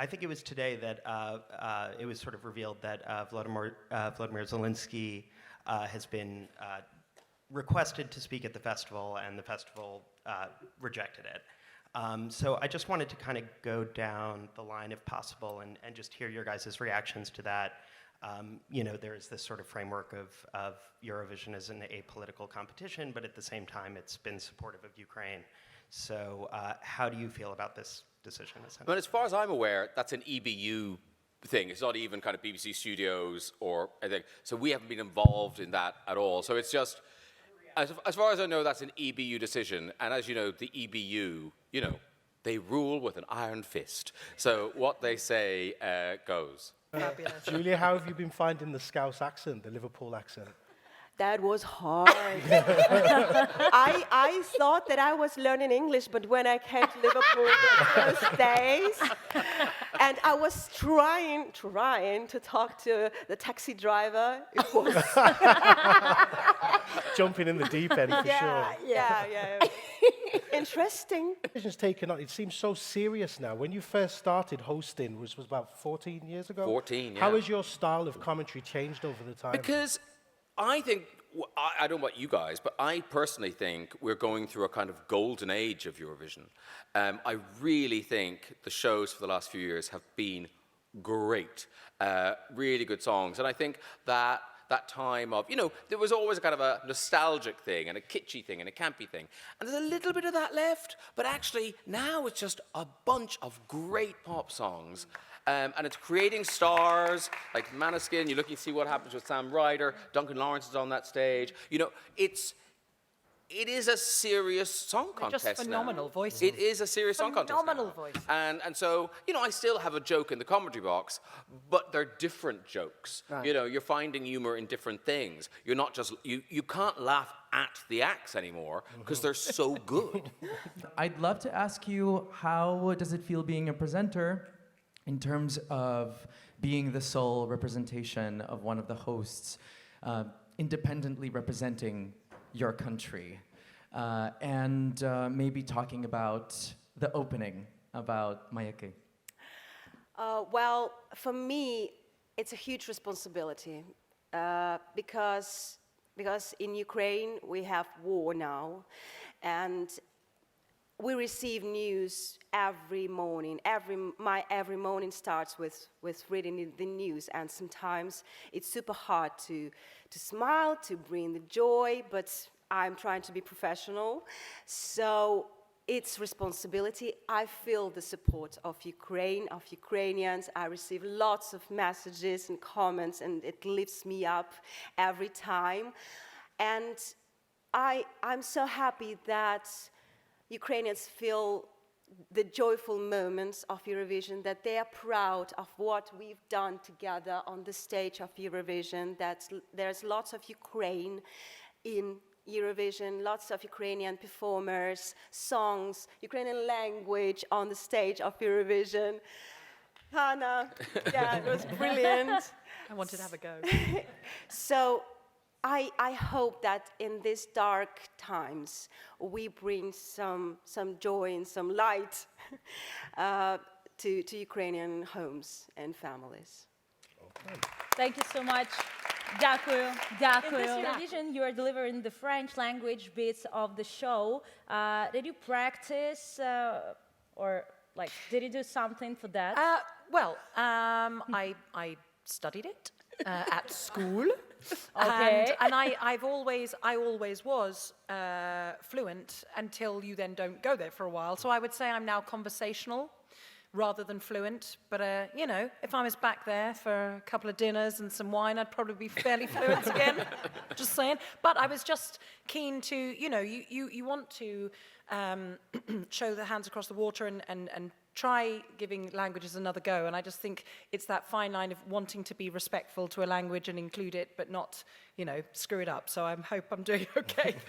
I think it was today that it was sort of revealed that Vladimir Zelensky has been requested to speak at the festival, and the festival rejected it. So I just wanted to kind of go down the line, if possible, and just hear your guys' reactions to that. There is this sort of framework of Eurovision as an apolitical competition, but at the same time, it's been supportive of Ukraine. So how do you feel about this decision? Well, as far as I'm aware, that's an EBU thing. It's not even kind of BBC Studios or anything. So we haven't been involved in that at all. So it's just, as far as I know, that's an EBU decision. And as you know, the EBU, they rule with an iron fist. So what they say goes. Julia, how have you been finding the Scouse accent, the Liverpool accent? That was hard. I thought that I was learning English, but when I came to Liverpool the first days, and I was trying to talk to the taxi driver, it was jumping in the deep end for sure. Yeah. Interesting. It's taken on. It seems so serious now. When you first started hosting, was about 14 years ago. 14, yeah. How has your style of commentary changed over the time? Because I think, I don't know about you guys, but I personally think we're going through a kind of golden age of Eurovision. I really think the shows for the last few years have been great, really good songs. And I think that time of, there was always a kind of a nostalgic thing and a kitschy thing and a campy thing. And there's a little bit of that left, but actually now it's just a bunch of great pop songs. And it's creating stars like Maneskin. You look, you see what happens with Sam Ryder. Duncan Lawrence is on that stage. It is a serious song contest just phenomenal now. voices. It is a serious song contest Phenomenal now. voice. And so, I still have a joke in the commentary box, but they're different jokes. Right. You're finding humor in different things. You're not just, you can't laugh at the acts anymore because they're so good. I'd love to ask you, how does it feel being a presenter in terms of being the sole representation of one of the hosts, independently representing your country, and maybe talking about the opening, about Mayeke? Well, for me, it's a huge responsibility because in Ukraine we have war now, and we receive news every morning. Every morning starts with reading the news, and sometimes it's super hard to smile, to bring the joy, but I'm trying to be professional. So it's responsibility. I feel the support of Ukraine, of Ukrainians. I receive lots of messages and comments, and it lifts me up every time. And I'm so happy that Ukrainians feel the joyful moments of Eurovision, that they are proud of what we've done together on the stage of Eurovision, that there's lots of Ukraine in Eurovision, lots of Ukrainian performers, songs, Ukrainian language on the stage of Eurovision. Hannah, yeah, it was brilliant. I wanted to have a go. So I hope that in these dark times we bring some joy and some light to Ukrainian homes and families. Okay. Thank you so much. Дякую. In this Eurovision, you are delivering the French language bits of the show. Did you practice or did you do something for that? I studied it at school. Okay. And I always was fluent until you then don't go there for a while. So I would say I'm now conversational rather than fluent. But, if I was back there for a couple of dinners and some wine, I'd probably be fairly fluent again. Just saying. But I was just keen to, you want to show the hands across the water and try giving languages another go. And I just think it's that fine line of wanting to be respectful to a language and include it, but not, screw it up. So I hope I'm doing okay.